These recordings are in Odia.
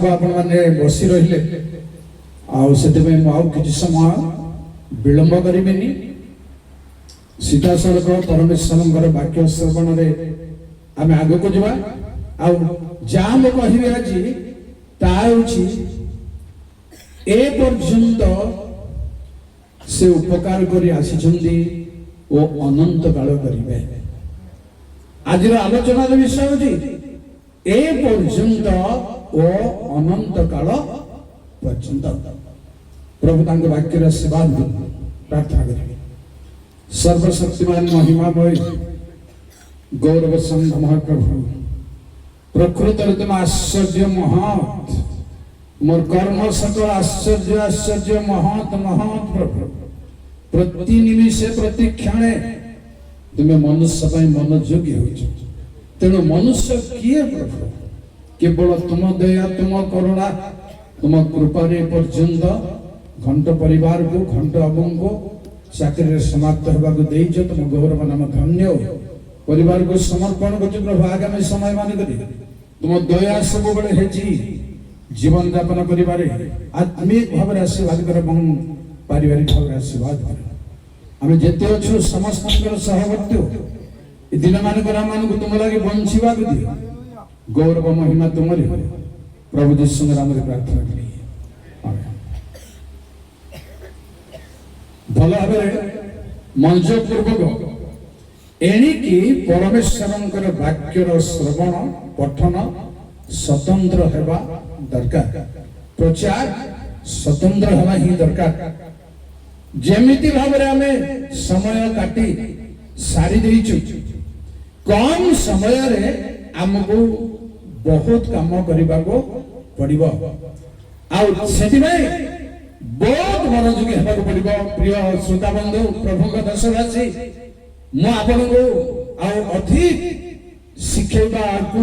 आपण माने बसी रहिले कि समय विलंब करेनि सीधा सड़क परमेश्वर वाक्य श्रवण आम आग को जा कहे आज ए पर्यंत से उपकार कर अनंत काल करेंगे। आज आलोचनार विषय हूँ ए पर्यंत ओ अनंत काल पर्यंत प्रभु तांको वाक्य आशीर्वाद प्रार्थना करेंगे। सर्वशक्तिमान महिमामय गौरव संघ महाप्रभु प्रकृत तुम आश्चर्य महत मोर कर्म सकल आश्चर्य आश्चर्य महत महत प्रभु प्रति निमिषे प्रति क्षणे तुम्हें मनुष्य मनोयोगी हो तेणु मनुष्य किए प्रभु केवल तुम दया तुम करुणा तुम कृपा पर्यंत घंट परिवार को घंट अबंग को चाकरी समाप्त होगा तुम गौरव नाम धन्य परिवार को समर्पण कर प्रभु आगामी समय मान तुम दया सब बड़े जीवन यापन कर आत्मिक भाव आशीर्वाद कर पारिवारिक भाव आशीर्वाद कर आम जिते अच्छु समस्त सहवर्ती दिन मान तुम लगे बंचा दियो गौरव महिमा तुम प्रभु जीशु नाम प्रार्थना करी भल भाव मनोजपूर्वक एणिकी परमेश्वर वाक्यर श्रवण पठन स्वतंत्र हेबा दरकार प्रचार स्वतंत्र हेबा ही दरकार जेमिति भाव में समय काटी सारी देइछु कम समय रे हमको बहुत काम करबा को पड़िबो आ सेति में बहुत मनोयोगी हेबा को पड़िबो। प्रिय श्रोता बंधु प्रभु का दशराशि मु आपन को अधिक शिखेबा को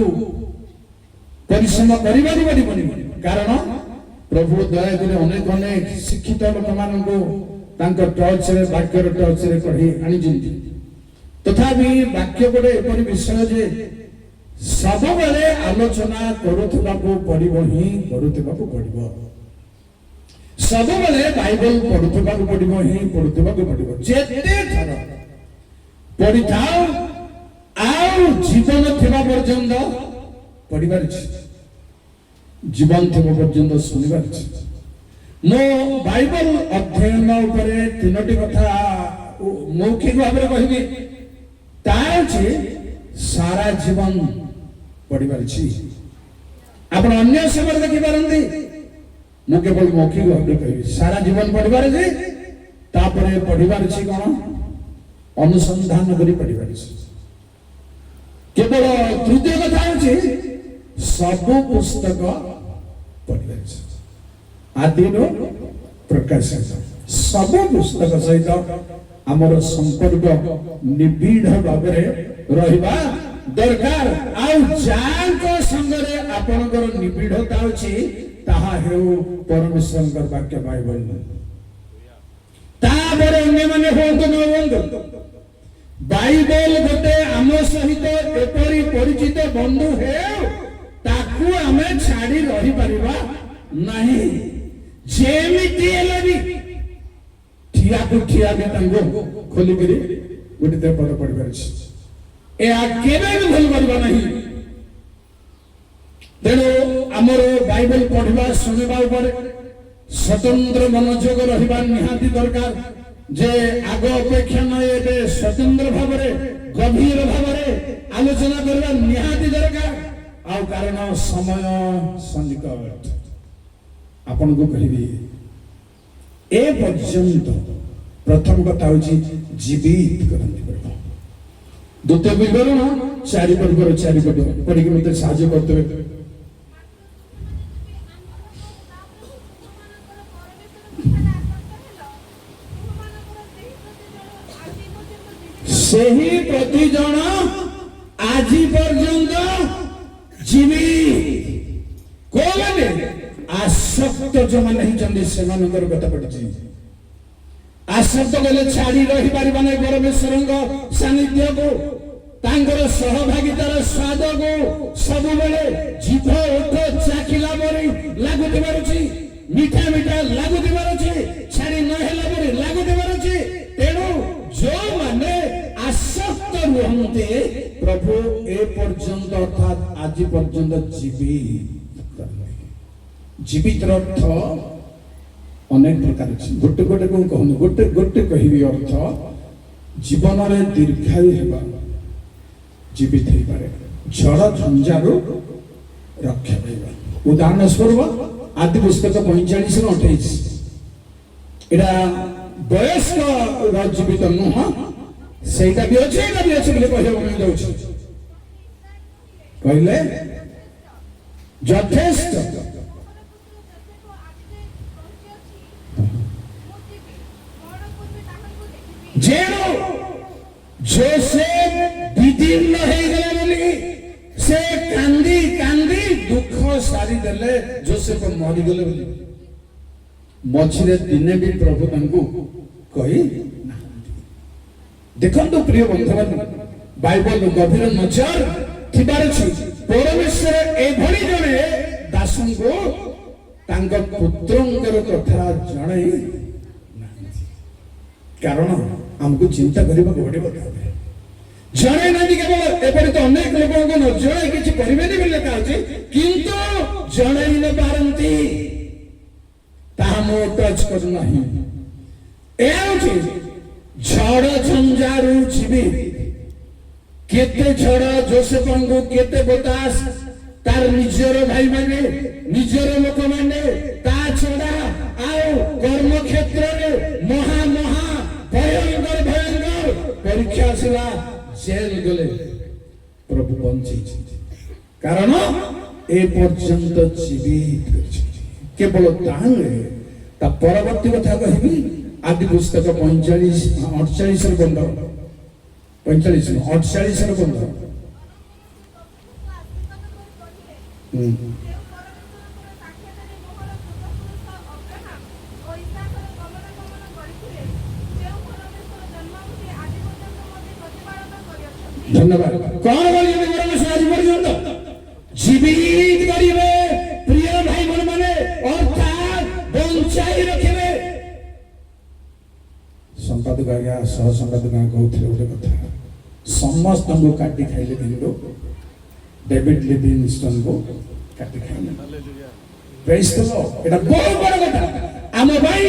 परिश्रम करबा पड़िबो कारण प्रभु दया करे अनेक अनेक शिक्षित लोक मान को तांको टच रे वाक्य टच रे कढी आनी जिंती तथापि वाक्य गोटे एपरि विषय जे सब बेले आलोचना करुथबा को पड़िबो ही करुथबा को पड़िबो सब बेले बाइबल पढुथबा को पड़िबो ही पढुथबा को पड़िबो जेते थर पढ़ी थाओ आउ जीवन थिबा पर्यंत पढ़िबार जीवन थिबा पर्यंत सुनिबार मो बाइबल अध्ययन उपरे तीनोटी कथा मौखिक भाव में कहबी ताछे सारा जीवन पढ़िबार आपण अन्य समय देखि पारंती मु केवल मौखिक भाव में कहबी सारा जीवन पढ़िबार तापरे पढ़िबार कोन अनुसंधान करी पढ़िबार केवल तृतीय कथा होची सब पुस्तक पढ़िबार आदिनो प्रकाशित सब पुस्तक सहित आमर संपर्क निबिड़ भाव रहिबा दरकार आउ जाको संगरे आपनकर निबिड़ता होची ताहा हेउ परमेश्वर वाक्य बाइबल ताबरे अन्य माने होंतो न होंतो बाइबल गोटे आम सहित एपरी परिचित बंधु हे ताकू आमे छाड़ी रही परिबा नहीं जेमिति एलबी ठिया को ठिया के तंगो खोली करी गोटे ते पद पढ़ि परछि ए आ केबे भी भूल करबा नहीं तेणु हमर बाइबल पढ़िबा सुनिबा ऊपर स्वतंत्र मनोयोग रहिबा निहाती दरकार जे आग अपेक्षा न एबे स्वतंत्र भाव गभीर भाव आलोचना करबा निहाती दरकार आ कारण समय सन्निकट आपन को कहबी ए पर्यंत प्रथम कथा होची जीवित करंती प्रभु द्वितीय विवरण 4 पद पढ़ी के मते साहाय्य करते सेही प्रति जन आज पर्यंत जीवित कोने आसक्त जो माने हिचंदी सेमानकर कथा पड़छि आसक्त गले छाड़ी रही पारिबा नै परमेश्वरଙ୍କ सानिध्य को तांकर सहभागितार स्वाद को सब बेले जीभ उठ चाखिला परी ଲାଗୁଥିବାର ଅଛି, ମିଠା ମିଠା ଲାଗୁଥିବାର ଅଛି, ଛାଡ଼ି ନ ହେଲା ପରି ଲାଗୁଥିବାର ଅଛି। ତେଣୁ ଯୋଉମାନେ ଆସକ୍ତ ରୁହନ୍ତି ପ୍ରଭୁ ଏ ପର୍ଯ୍ୟନ୍ତ ଅର୍ଥାତ୍ ଆଜି ପର୍ଯ୍ୟନ୍ତ ଜୀବିତ ଅର୍ଥ ଅନେକ ପ୍ରକାର ଅଛି। ଗୋଟେ ଗୋଟେ କଣ କହୁନି, ଗୋଟେ ଗୋଟେ କହିବି ଅର୍ଥ ଜୀବନରେ ଦୀର୍ଘାୟୁ ହେବା, ଜୀବିତ ହେଇପାରେ, ଝଡ଼ ଝଞ୍ଜାରୁ ରକ୍ଷା ପାଇବା। ଉଦାହରଣ ସ୍ୱରୂପ ଆଦି ପୁସ୍ତକ 45-28 ଏଇଟା ବୟସ୍କ ଜୀବିତ ନୁହଁ, ସେଇଟା ବି ଅଛି ଏଇଟା ବି ଅଛି ବୋଲି କହିବାକୁ ମୁଁ ଯାଉଛି। କହିଲେ ଯଥେଷ୍ଟ ଯେଣୁ ଯୋସେଫ ବିଦୀର୍ଣ୍ଣ ହେଇଗଲା ବୋଲି ସେ କାନ୍ଦି କାନ୍ଦି ଦୁଃଖ ସାରିଦେଲେ, ଯୋସେଫ ମରିଗଲେ ବୋଲି ମଝିରେ ଦିନେ ବି ପ୍ରଭୁ ତାଙ୍କୁ କହି ନାହାନ୍ତି। ଦେଖନ୍ତୁ ପ୍ରିୟ ବନ୍ଧୁମାନେ, ବାଇବଲ ଗଭୀର ନଜର ଥିବାର ଅଛି। ପରମେଶ୍ୱର ଏଭଳି ଜଣେ ଦାସଙ୍କୁ ତାଙ୍କ ପୁତ୍ରଙ୍କର କଥା ଜଣାଇ ନାହାନ୍ତି, କାରଣ ଆମକୁ ଚିନ୍ତା କରିବାକୁ ପଡ଼ିବ। ଜଣେ ନାହାନ୍ତି କେବଳ, ଏପରି ତ ଅନେକ ଲୋକଙ୍କୁ ନ ଜଣାଇ କିଛି କରିବେନି ବୋଲି ଲେଖା ଅଛି, କିନ୍ତୁ ଜଣାଇ ନ ପାରନ୍ତି ତାହା ମୁଁ ଟଚ୍ କରୁନାହିଁ। ଏହା ହେଉଛି ଝଡ଼ ଝଞ୍ଜାରୁ ଯିବି। କେତେ ଝଡ଼ ଯୋସେଫଙ୍କୁ, କେତେ ବତାସ ତାର ନିଜର ଭାଇମାନେ, ନିଜର ଲୋକମାନେ, ତା ଛଡ଼ା ଆଉ କର୍ମକ୍ଷେତ୍ରରେ ମହା ମହା ଭୟଙ୍କର ଭୟଙ୍କର ପରୀକ୍ଷା ଆସିଲା, ଜେଲ ଗଲେ, ପ୍ରଭୁ ବଞ୍ଚେଇଛନ୍ତି କାରଣ ଏ ପର୍ଯ୍ୟନ୍ତ ଜୀବିତ କରିଛନ୍ତି। କେବଳ ତାହା ନୁହେଁ, ତା ପରବର୍ତ୍ତୀ କଥା କହିବି। ଆଦି ପୁସ୍ତକ 45-48 ବନ୍ଧ, 45-48 ବନ୍ଧ। ধন্যবাদ। কোন বলিবে পরমেশ্বর আজ পর্যন্ত জীবিত করিবে প্রিয় ভাই বোন মানে, অর্থাৎ বঞ্চাই রাখিবে। সম্পাদক আজ্ঞা সহ সম্পাদক কହୁଥିଲେ ଗୋଟେ କଥା, ସମସ୍ତଙ୍କୁ କାଟି ଖାଇଲେ କିନ୍ତୁ ଡେଭିଡ ଲିଭିଂଷ୍ଟନକୁ କାଟି ଖାଇଲେ। ପ୍ରେଜ୍ ଦ ଲର୍ଡ। এটা ବହୁତ ବଡ଼ କଥା ଆମ ପାଇଁ।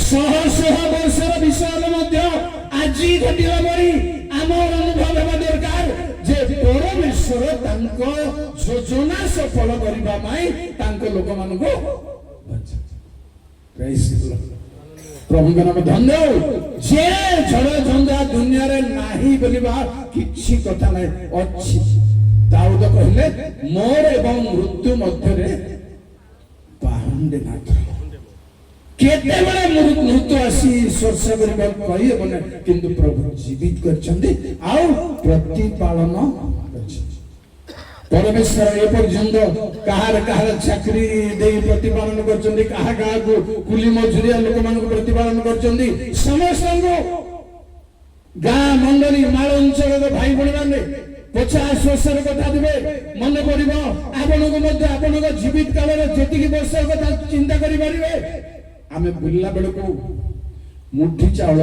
ଶହ ଶହ ବର୍ଷର ବିଷୟ ମଧ୍ୟ ଆଜି ଘଟିବା ପରି ଆମର ଅନୁଭବ ହେବା ଦରକାର ଯେ ପରମେଶ୍ୱର ତାଙ୍କ ଯୋଜନା ସଫଳ କରିବା ପାଇଁ ତାଙ୍କ ଲୋକମାନଙ୍କୁ ପ୍ରଭୁଙ୍କ ନାମ ଧନ୍ୟ ହଉ। ଯେ ଝଡ଼ ଝଞ୍ଜା ଦୁନିଆରେ ନାହିଁ ବୋଲିବା କିଛି କଥା ନାହିଁ, ଅଛି। ଦାଉଦ କହିଲେ ମୋର ଏବଂ ମୃତ୍ୟୁ ମଧ୍ୟରେ ପାହୁଣ୍ଡେ ମାତ୍ର। କେତେବେଳେ ମୃତ୍ୟୁ ଆସି ସ୍ପର୍ଶ କରିବାକୁ କହିହେବନି, କିନ୍ତୁ ପ୍ରଭୁ ଜୀବିତ କରିଛନ୍ତି ଆଉ ପ୍ରତିପାଳନ କରିଛନ୍ତି। ପରମେଶ୍ୱର ଏ ପର୍ଯ୍ୟନ୍ତ କାହାର କାହାର ଚାକିରି ଦେଇ ପ୍ରତିପାଳନ କରିଛନ୍ତି, କାହା କାହାକୁ କୁଲି ମଜୁରିଆ ଲୋକମାନଙ୍କୁ ପ୍ରତିପାଳନ କରିଛନ୍ତି। ସମସ୍ତଙ୍କୁ ଗାଁ ମଣ୍ଡଳୀ ମାଳ ଅଞ୍ଚଳର ଭାଇ ଭଉଣୀ ମାନେ 50 ବର୍ଷର କଥା ଦେବେ, ମନେ ପଡିବ ଆପଣଙ୍କୁ ମଧ୍ୟ ଆପଣଙ୍କ ଜୀବିତ କାଳରେ ଯେତିକି ବର୍ଷ କଥା ଚିନ୍ତା କରିପାରିବେ। ଆମେ ବୁଲିଲା ବେଳକୁ ମୁଠି ଚାଉଳ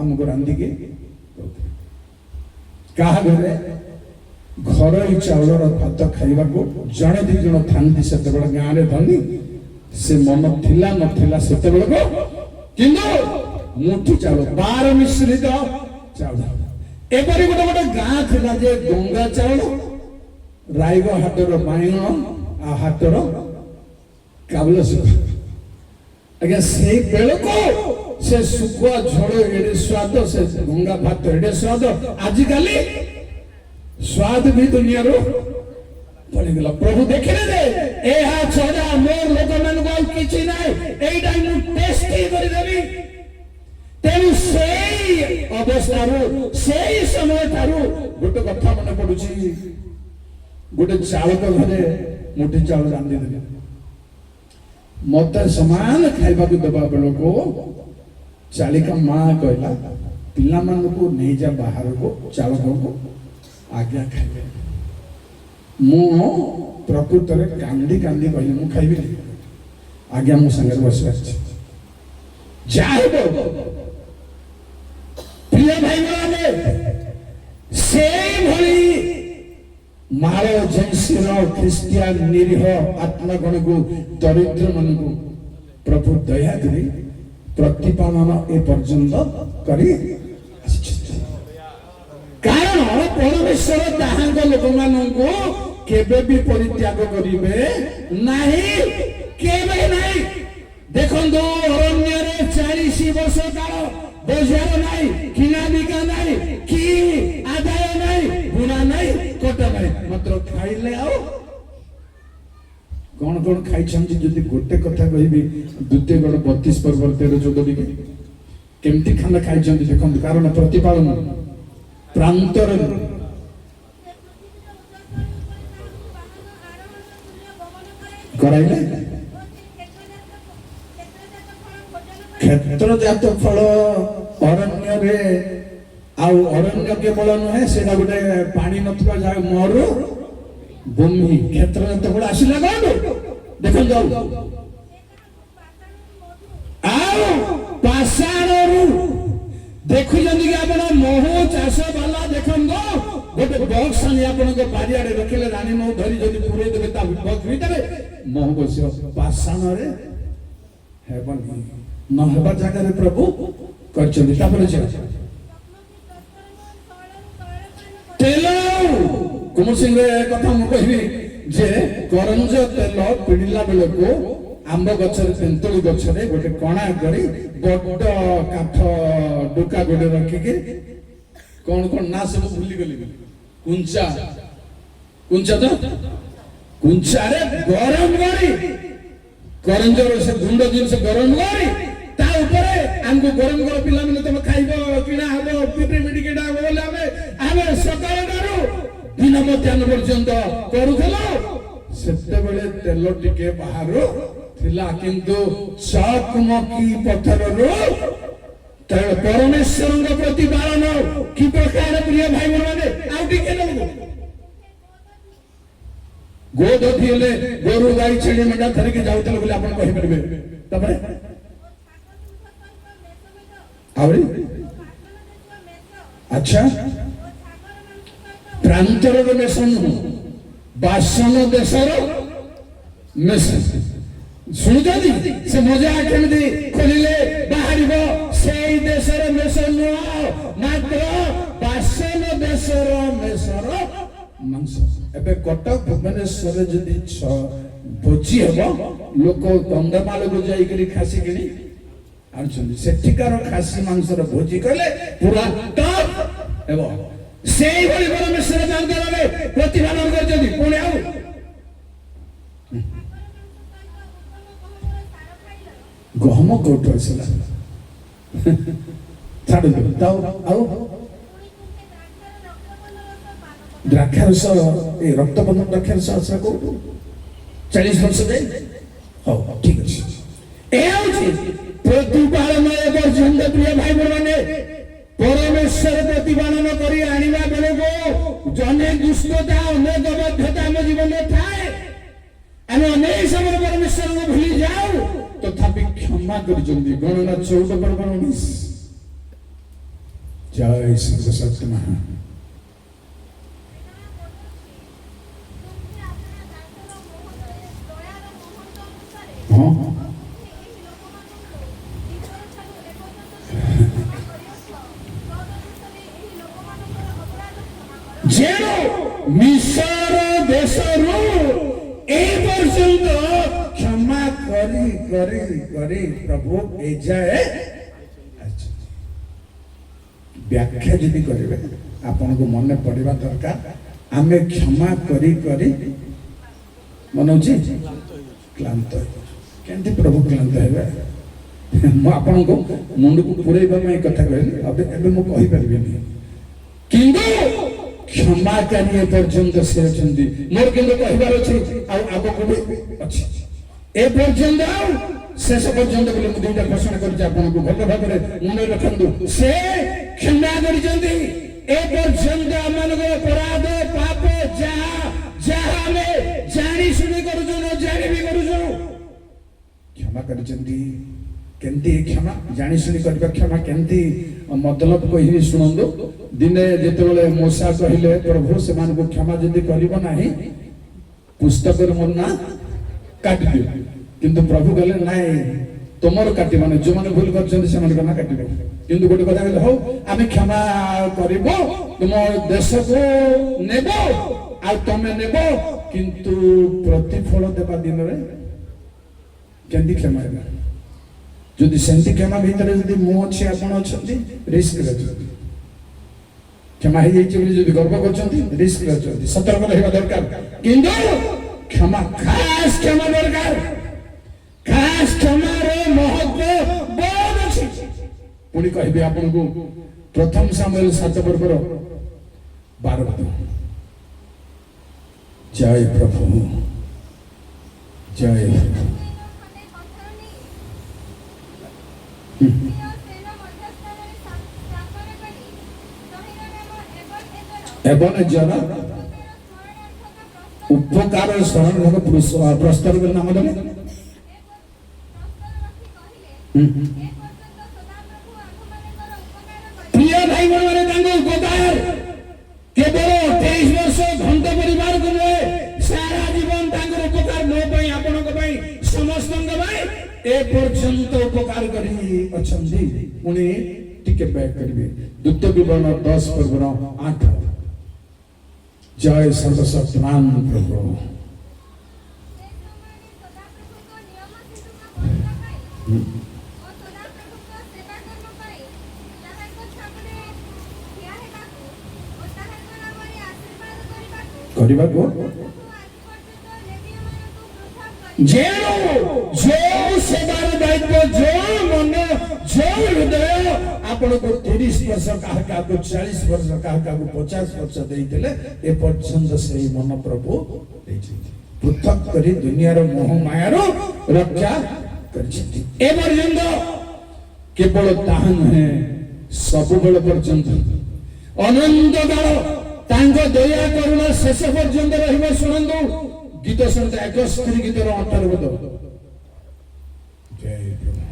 ଆମକୁ ରାନ୍ଧିକି କାହା ଘରେ ଘରୋଇ ଚାଉଳର ଭାତ ଖାଇବାକୁ ଜଣେ ଦି ଜଣ ଥାନ୍ତି। ସେତେବେଳେ ଗାଁରେ ଧନୀ, ସେ ମନ ଥିଲା ନଥିଲା ସେତେବେଳକୁ, କିନ୍ତୁ ମୁଠି ଚାଉଳ 12 ମିଶ୍ରିତ ଚାଉଳ। ଏପରି ଗୋଟେ ଗୋଟେ ଗାଁ ଥିଲା ଯେ ଗଙ୍ଗା ଚାଉଳ, ରାଇଗ ହାଟର ବାଇଗଣ ଆଉ ହାଟର କାବୁଲ ଶୁଖୁଆ। ଆଜ୍ଞା ସେଇ ବେଳକୁ ସେ ଶୁଖୁଆ ଝୋଳ ଏଡେ ସ୍ୱାଦ, ସେ ଗଙ୍ଗା ଭାତ ଏଡେ ସ୍ୱାଦ। ଆଜିକାଲି ସ୍ୱାଦ ବି ଦୁନିଆରୁ ପଳେଇଗଲା। ପ୍ରଭୁ ଦେଖିଲେ ଯେ ଏହା ଛଡା ମୋର ଲୋକମାନଙ୍କୁ ଆଉ କିଛି ନାହିଁ, ଏଇଟା ମୁଁ ଟେଷ୍ଟି କରିଦେବି। ତେଣୁ ସେଇ ଅବସ୍ଥାରୁ, ସେଇ ସମୟ ଠାରୁ ଗୋଟେ କଥା ମନେ ପଡୁଛି। ଗୋଟେ ଚାଳକ ଘରେ ମୁଠି ଚାଉଳ ରାନ୍ଧିଦେଲେ, ମତେ ସମାନ ଖାଇବାକୁ ଦେବା ବେଳକୁ ଚାଳିକା ମା କହିଲା ପିଲାମାନଙ୍କୁ ନେଇଯା ବାହାରକୁ, ଚାଳକଙ୍କୁ ଆଜ୍ଞା ଖାଇବେ। ମୁଁ ପ୍ରକୃତରେ କାନ୍ଦି କାନ୍ଦି କହିଲି ମୁଁ ଖାଇବିନି। ଆଜ୍ଞା ମୋ ସାଙ୍ଗରେ ବସି ଆସିଛି। ଯାହା ହେବ ପ୍ରିୟ ଭାଇମାନେ, ସେଇଭଳି ମାଳ ଏଜେନ୍ସିର ଖ୍ରୀଷ୍ଟିଆନ ନିରୀହ ଆତ୍ମାଗଣକୁ, ଦରିଦ୍ର ମାନଙ୍କୁ ପ୍ରଭୁ ଦୟାକରି ପ୍ରତିପାଳନ ଏ ପର୍ଯ୍ୟନ୍ତ କରି ଆସିଛନ୍ତି। କାରଣ ପରମେଶ୍ୱର ତାହାଙ୍କ ଲୋକମାନଙ୍କୁ କେବେ ବି ପରିତ୍ୟାଗ କରିବେ ନାହିଁ, କେବେ ନାହିଁ। ଦେଖନ୍ତୁ, ଅରଣ୍ୟରେ 40 ବର୍ଷ କାଳ ବଜାର ନାହିଁ, କିଣା ବିକା ନାହିଁ, କି ଆଦାୟ ନାହିଁ, ବୁଣା ନାହିଁ, କଟା ନାହିଁ, ମାତ୍ର ଖାଇଲେ ଆଉ କଣ କଣ ଖାଇଛନ୍ତି ଯଦି ଗୋଟେ କଥା କହିବି, ଦ୍ୱିତୀୟ ଗଣ 32 ପର୍ବ 13-14 ଟିକେ କେମିତି ଖାନା ଖାଇଛନ୍ତି ଦେଖନ୍ତୁ। କାରଣ ପ୍ରତିପାଳନ ପ୍ରାନ୍ତର କରାଇଲେ କ୍ଷେତ୍ରଜାତ ଫଳ ଅରଣ୍ୟରେ, ଆଉ ଅରଣ୍ୟ କେବଳ ନୁହେଁ, ସେଇଟା ଗୋଟେ ପାଣି ନଥିବା ଜାଗା, ମରୁ ଭୂମି। କ୍ଷେତ୍ରଜାତ ଫଳ ଆସିଲା କଣ ଦେଖନ୍ତୁ, ଆଉ ପାଷାଣରୁ ଦେଖୁଛନ୍ତି କି ଆପଣ ମହୁ ଚାଷ ବାଲା, ଦେଖନ୍ତୁ ଗୋଟେ ବକ୍ସ ଆଣି ଆପଣଙ୍କ ବାରିଆଡେ ରଖିଲେ, ରାଣୀ ମହୁ ଧରି ଯଦି ପୁରେଇ ଦେବେ ତା ବକ୍ସ ଭିତରେ ମହୁ ବସିବ। ପାଷାଣରେ ହେବନି, ନ ହେବା ଜାଗାରେ ପ୍ରଭୁ କରିଛନ୍ତି। ତାପରେ ତେଲ, କୁମର ସିଂହ କଥା ମୁଁ କହିବି ଯେ କରଞ୍ଜ ତେଲ ପିଡ଼ିଲା ବେଳକୁ ଆମ୍ବ ଗଛରେ, ତେନ୍ତୁଳି ଗଛରେ ଗୋଟେ କଣା କରି ବଡ କାଠ ଡୁକା ଗୋଟେ ରଖିକି, କଣ କଣ ନା ସବୁ ଭୁଲିଗଲି, କୁଞ୍ଚା ତ କୁଞ୍ଚାରେ ଗରମ କରି, କରଞ୍ଜର ସେ ଗୁଣ୍ଡ ଜିନିଷ ଗରମ କରି ତା ଉପରେ ଆମକୁ ଗରମ ଗରମ, ପିଲାମାନେ ତମେ ଖାଇବ, କିଣା ହବ, ପିଟିମିଟିକିଟା ହବ ବୋଲି ଆମେ ସକାଳଠାରୁ ଦିନ ମଧ୍ୟାହ୍ନ ପର୍ଯ୍ୟନ୍ତ କରୁଥିଲୁ। ସେତେବେଳେ ତେଲ ଟିକେ ବାହାରୁ ଥିଲା, କିନ୍ତୁ ଚକମକି ପଥରରୁ ପରମେଶ୍ୱରଙ୍କ ପ୍ରତିପାଳନ କି ପ୍ରକାର ପ୍ରିୟ ଭାଇ ମାନେ। ଆଉ ଟିକେ ଗୋଦଧି ହେଲେ ଗୋରୁ ଗାଈ ଛେଳି ମେଣ୍ଢା ଧରିକି ଯାଉଥିଲେ ବୋଲି ଆପଣ କହିପାରିବେ। ତାପରେ ଆହୁରି ଆଚ୍ଛା, ପ୍ରାନ୍ତରର ମେଷ ନୁହଁ, ବାସନ ଦେଶର ମେଷ। ଶୁଣୁଛନ୍ତି, ସେ ମଜା କେମିତି ଖୋଲିଲେ ବାହାରିବ, ସେଇ ଦେଶର ମେଷ ନୁହଁ, ମାତ୍ର ବାସନ ଦେଶର ମେଷର ମାଂସ। ଏବେ କଟକ ଭୁବନେଶ୍ୱରରେ ଯଦି ଭୋଜି ହେବ, ଲୋକ କନ୍ଧମାଳକୁ ଯାଇକରି ଖାସି କିଣି ଆଣୁଛନ୍ତି। ସେଠିକାର ଖାସି ମାଂସର ଭୋଜି କଲେ ପୁରା ଟପ୍ ହେବ। ସେଇଭଳି ପରମେଶ୍ୱର ପ୍ରାନ୍ତରରେ ପ୍ରତିପାଳନ କରିଛନ୍ତି। ପୁଣି ଆଉ ଗହମ କୋଉଠୁ ଆସିଲା ଛାଡ଼ନ୍ତୁ। ଆଉ ଦ୍ରାକ୍ଷାରସ, ଏ ରକ୍ତବନ୍ଧନ ଦ୍ରାକ୍ଷାରସ ଆସିଲା କୋଉଠୁ? 40 ବର୍ଷ ଯାଇ। ହଉ ଠିକ ଅଛି, ଏ ହଉଛି ପ୍ରତିପାଳନ। ଏ ପର୍ଯ୍ୟନ୍ତ ପ୍ରିୟ ଭାଇ ମାନେ, ପରମେଶ୍ୱର ପ୍ରତିପାଳନ କରି ଆଣିବା ବେଳକୁ ଅନେକ ଦୁଷ୍ଟତା, ଅନେକ ଅବଧ୍ୟତା ଆମ ଜୀବନରେ ଥାଏ। ଆମେ ଅନେକ ସମୟରେ ପରମେଶ୍ୱରଙ୍କୁ ଭୁଲି ଯାଉ, ତଥାପି କ୍ଷମା କରିଛନ୍ତି। ଗଣନା 14-19। ଜୟ ସତ୍ୟ ମହା। ଯେଣୁ ମିଶର ଦେଶରୁ ଏ ପର୍ଯ୍ୟନ୍ତ କ୍ଷମା କରି କରି କରି ପ୍ରଭୁ ଏ ଯାଏ ବ୍ୟାଖ୍ୟା ଯଦି କରିବେ ଆପଣଙ୍କୁ ମନେ ପଡିବା ଦରକାର। ଆମେ କ୍ଷମା କରି କରି ମନେ ହଉଛି କ୍ଳାନ୍ତ। କେମିତି ପ୍ରଭୁ କ୍ଳାନ୍ତ ହେବେ? ମୁଁ ଆପଣଙ୍କୁ ମୁଣ୍ଡକୁ ପୁରେଇବା ପାଇଁ କଥା କହିଲି, ଏବେ ମୁଁ କହିପାରିବିନି। କିନ୍ତୁ କ୍ଷମାକାରୀ ଏ ପର୍ଯ୍ୟନ୍ତ ସେ ଅଛନ୍ତି। ମୋର କିନ୍ତୁ କହିବାର ଅଛି, ଆଉ ଆଗକୁ ବି ଅଛି। ଏ ପର୍ଯ୍ୟନ୍ତ ଆଉ ଶେଷ ପର୍ଯ୍ୟନ୍ତ ବୋଲି ମୁଁ ଦୁଇଟା ଘୋଷଣା କରିଛି, ଆପଣଙ୍କୁ ଭଲ ଭାବରେ ମନେ ରଖନ୍ତୁ। ସେ କ୍ଷମା କରିଛନ୍ତି। ଏ ପର୍ଯ୍ୟନ୍ତ ଆମମାନଙ୍କର ଅପରାଧ ପାପ ଯାହା ଆମେ ଜାଣି ଶୁଣି କରୁଛୁ, ନ ଜାଣି ବି କରୁଛୁ, क्षमा करचंदी केंती क्षमा जानी सुनी करबा क्षमा केंती मतलब कहि सुनंदो दिने जेतेबेले मूसा कहिले प्रभु से मान को क्षमा जदी करिवो नाही पुस्तक मन ना काट दियो किंतु प्रभु कहले नाही तुमर काटिबो नै जो माने भूल करचंदी से मान को ना काटिबो किंतु गोटे कथा कहले हो आमे क्षमा करिवो तुम देश को नेबो आ तमे नेबो किंतु प्रतिफल देबा दिन रे केंदी क्षमा हेबा जदि सेंती क्षमा भीतर जदि मु अछि आपण अछंती रिस्क रहछंती क्षमा हे जाइछि बोली जदि गर्व करछंती रिस्क रहछंती सतर्क रहबा दरकार किंतु क्षमा खास क्षमा दरकार खास क्षमा रे महत्व बहुत अछि पुनी कहबे आपण को प्रथम सामुएल 7 पर्वर 12 पद जय प्रभु जय एवं जन उपकार शरण प्रस्ताव नाम देने प्रिय भाई मैंने उपकार केवल 23 वर्ष घंट परिवार को सारा जीवन उपकार मो आपण समस्त ए पर्यंत उपकार करी अछंदी उनी टिके बैक करिवे द्वितीय विवरण 10 पर्वर 8 जय सर्वशक्तिमान प्रभु करिबा को जो सेवार दायित्व जो मन जो हृदय आपण को 30 वर्ष का 40 वर्ष का 50 वर्ष देइतले ए पर्यंत से मन प्रभु देइछि पृथक करी दुनिया रो मोह माया रो रक्षा करछि ए पर्यंत केवल ताहा नहे सब बेल पर्यंत अनंत काल तांको दया करुणा शेष पर्यंत रहिबो सुनंदो गीत सुनते 61 गीतर 18 पद जय प्रभु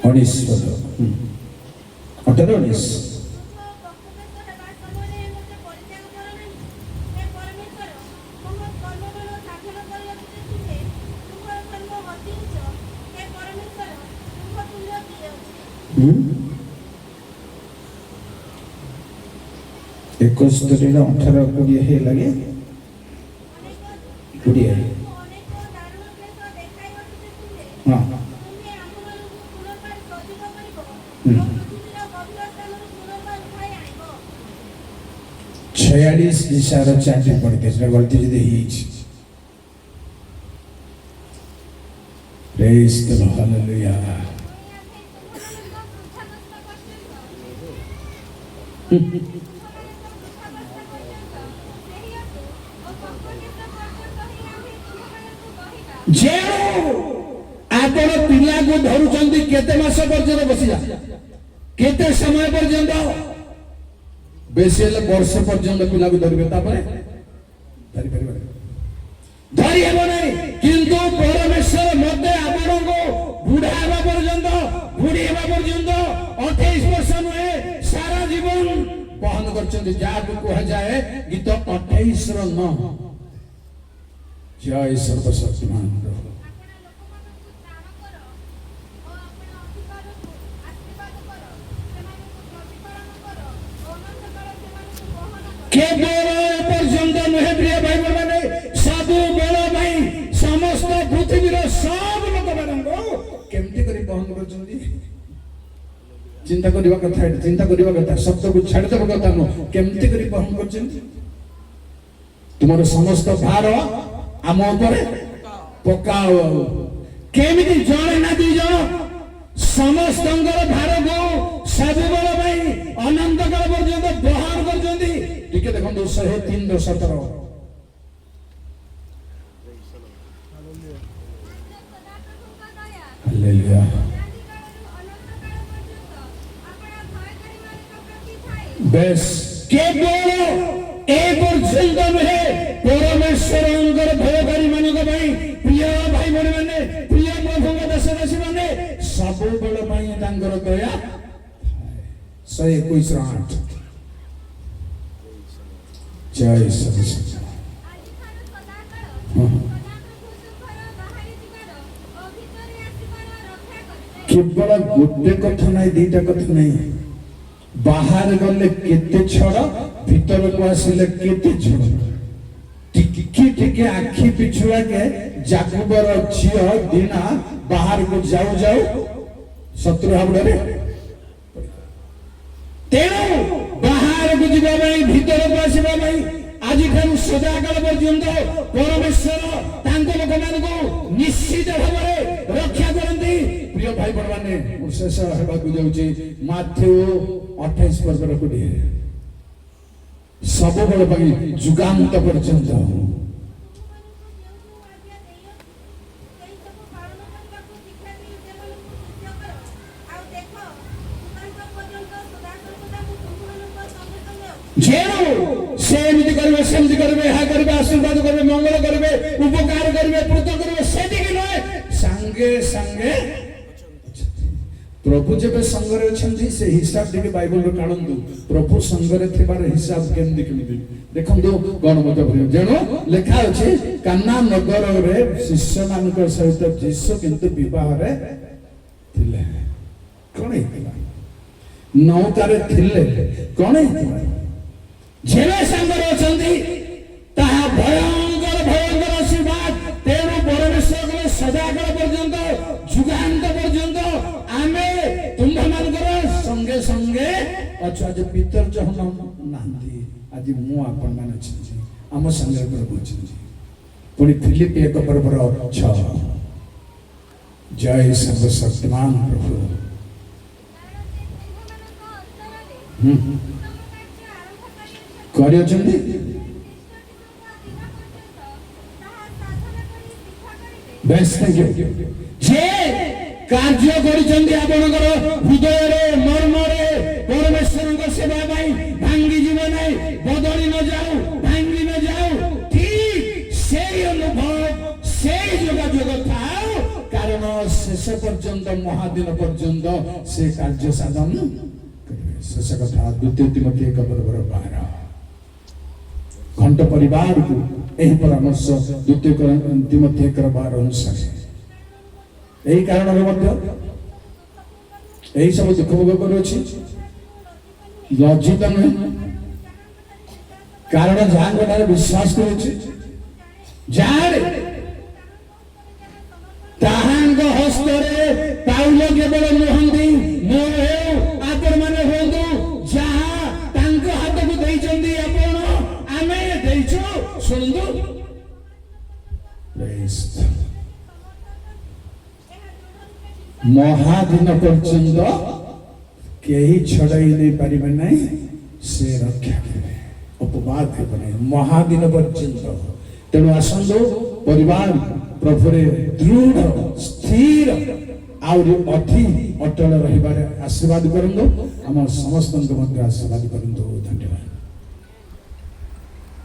उन्नीस पद 18 19 61 18 20 हे लगे 20 हां 46 दिशार चाटी पड़ते से गलती जदी हिच प्रेज द लॉर्ड हालेलुया जे आपण पिला को धरुचंदी केते मास पर्यंत बसी जा केते समय पर्यंत बेसेल वर्ष पर्यंत पिला को धरिबे तापरे धरि परिबे धरि हेबो नै किंतु परमेश्वर मध्ये आपण को बुढ़ा हेबा पर्यंत बुढ़ी हेबा पर्यंत 28 वर्ष नुहे सारा जीवन बहन करचंदी जाको कह जाए गीत 28 रो 9 जय सर्वशक्तिमान प्रभु केवल पर्यंत नुहे प्रिय भाई माने सब बेल भाई समस्त पृथ्वी रो सब लोक मानंगो केमती करी बहन करचंदी चिंता करबा कथा शब्द को छाड़ देबा कथा न केमती करी बहन करचंदी तुम्हारे समस्त भार आम ऊपर पकाओ केमिति जणे ना दी जण समस्त भार को सब बेल भाई अनंत काल पर्यंत बहन करचंदी टिके देखो 103 रो 17 हालेलुया ବେଶ କେବଳ ଏ ପର୍ଯ୍ୟନ୍ତ ନୁହେଁ, ପରମେଶ୍ୱରଙ୍କର ଭୟକାରୀ ମାନଙ୍କ ପାଇଁ, ପ୍ରିୟ ଭାଇ ଭଉଣୀ ମାନେ, ପ୍ରିୟ ପ୍ରଭୁଙ୍କ ଦେଶବାସୀ ମାନେ, ସବୁବେଳ ପାଇଁ ତାଙ୍କର ଦୟା 121:8। ଜୟ ସରସ୍ୱତୀ। କେବଳ ଗୋଟେ କଥା ନାହିଁ, ଦିଟା କଥା ନାହିଁ, ବାହାରେ ଗଲେ କେତେ ଛଡ଼, ଭିତରକୁ ଆସିଲେ କେତେ ଝଡ଼। ଟିକେ ଟିକେ ଆଖି ପିଛୁଆକେ ଯାକୁବର ଝିଅ ଦିନା ବାହାରକୁ ଯାଉ ଯାଉ ଶତ୍ରୁ ହାବୁଡ଼ରେ। ତେଣୁ ବାହାରକୁ ଯିବା ପାଇଁ, ଭିତରକୁ ଆସିବା ପାଇଁ ଆଜିଠାରୁ ସଦାକାଳ ପର୍ଯ୍ୟନ୍ତ ପରମେଶ୍ୱର ତାଙ୍କ ଲୋକମାନଙ୍କୁ ନିଶ୍ଚିତ ଭାବରେ ରକ୍ଷା କରନ୍ତି। ପ୍ରିୟ ଭାଇ ଭଉଣୀମାନେ, ମୁଁ ଶେଷ ହେବାକୁ ଯାଉଛି ମାଥ୍ୟୁ 28:20। ସବୁବେଳ ପାଇଁ ଯୁଗାନ୍ତ ପର୍ଯ୍ୟନ୍ତ ସେ ଏମିତି କରିବେ, ସେମିତି କରିବେ, ଏହା କରିବେ, ଆଶୀର୍ବାଦ କରିବେ, ମଙ୍ଗଳ କରିବେ, ଉପକାର କରିବେ, ପୃଥ କରିବେ, ସେତିକି ନୁହେଁ, ସାଙ୍ଗେ ସାଙ୍ଗେ ପ୍ରଭୁ ଯେବେ ସଙ୍ଗରେ ଅଛନ୍ତି ସେ ହିସାବ ଟିକେ ବାଇବଲରେ କାଢନ୍ତୁ। ପ୍ରଭୁ ସଙ୍ଗରେ ଥିବାର ହିସାବ କେମିତି ଦେଖନ୍ତୁ। ଗଣମତ ଯେଣୁ ଲେଖା ଅଛି, କାନା ନଗରରେ ଶିଷ୍ୟମାନଙ୍କ ସହିତ ଯୀଶୁ କିନ୍ତୁ ବିବାହରେ ଥିଲେ। କଣ ହେଇଥିଲା? ନୌକାରେ ଥିଲେ। କଣ ହେଇଥିଲା? ଯେବେ ସାଙ୍ଗରେ ଅଛନ୍ତି ତାହା ଭୟଙ୍କର ଭୟଙ୍କର ଆଶୀର୍ବାଦ। ତେଣୁ ପରମେଶ୍ୱର ସଦାକାଳ ପର୍ଯ୍ୟନ୍ତ, ଯୁଗାନ୍ତ ପର୍ଯ୍ୟନ୍ତ ଆମେ ତୁମ୍ଭମାନଙ୍କର ସଙ୍ଗେ ସଙ୍ଗେ ଅଛୁ। ଆଜି ପିତର ଜହନ ନାହାନ୍ତି, ଆଜି ମୁଁ ଆପଣମାନେ ଅଛନ୍ତି, ଆମ ସାଙ୍ଗରେ ପ୍ରଭୁ ଅଛନ୍ତି। ପୁଣି ଫିଲିପି 1:6। ଜୟ ସର୍ବଶକ୍ତିମାନ ପ୍ରଭୁ। କରିଅଛନ୍ତି ବେଶ। ଯେ କାର୍ଯ୍ୟ କରିଛନ୍ତି ଆପଣଙ୍କର ହୃଦୟରେ, ମର୍ମରେ, ପରମେଶ୍ୱରଙ୍କ ସେବା ପାଇଁ ଭାଙ୍ଗି ଯିବ ନାହିଁ, ବଦଳି ନ ଯାଉ, ଭାଙ୍ଗି ନ ଯାଉ। ଠିକ ସେଇ ଅନୁଭବ, ସେଇ ଯୋଗାଯୋଗ ଥାଉ, କାରଣ ଶେଷ ପର୍ଯ୍ୟନ୍ତ, ମହାଦିନ ପର୍ଯ୍ୟନ୍ତ ସେ କାର୍ଯ୍ୟ ସାଧନ କରିବେ। ଶେଷ କଥା 2 ତିମୋଥୀ 1:12। ଘଣ୍ଟ ପରିବାରକୁ ଏହି ପରାମର୍ଶ 2 ତିମୋଥୀ 1:12 ଅନୁସାରେ। ଏହି କାରଣରୁ ମଧ୍ୟ ଏହି ସବୁ ଦୁଃଖ ଭୋଗ କରୁଅଛି, ଲଜ୍ଜିତ ନୁହେଁ। କାରଣ ଯାହାଙ୍କ ଠାରେ ବିଶ୍ୱାସ କରୁଛି, ଯାହାରେ ତାହାଙ୍କ ହସ୍ତରେ ପାଉଲ କେବଳ ନୁହନ୍ତି, ମୋ ହେଉ, ଆପଣମାନେ ହୁଅନ୍ତୁ, ଯାହା ତାଙ୍କ ହାତକୁ ଦେଇଛନ୍ତି ଆପଣ, ଆମେ ଦେଇଛୁ। ଶୁଣନ୍ତୁ, ମହାଦିନ ପର୍ଯ୍ୟନ୍ତ କେହି ଛଡ଼ାଇ ନେଇ ପାରିବେ ନାହିଁ, ସେ ରକ୍ଷା କରିବେ, ଅପବାଦ ହେବ ନାହିଁ ମହାଦିନ ପର୍ଯ୍ୟନ୍ତ। ତେଣୁ ଆସନ୍ତୁ ପରିବାର ପ୍ରଭୁରେ ଦୃଢ଼ ସ୍ଥିର ଆହୁରି ଅତି ଅଟଳ ରହିବାରେ ଆଶୀର୍ବାଦ କରନ୍ତୁ। ଆମ ସମସ୍ତଙ୍କ ମଧ୍ୟ ଆଶୀର୍ବାଦ କରନ୍ତୁ।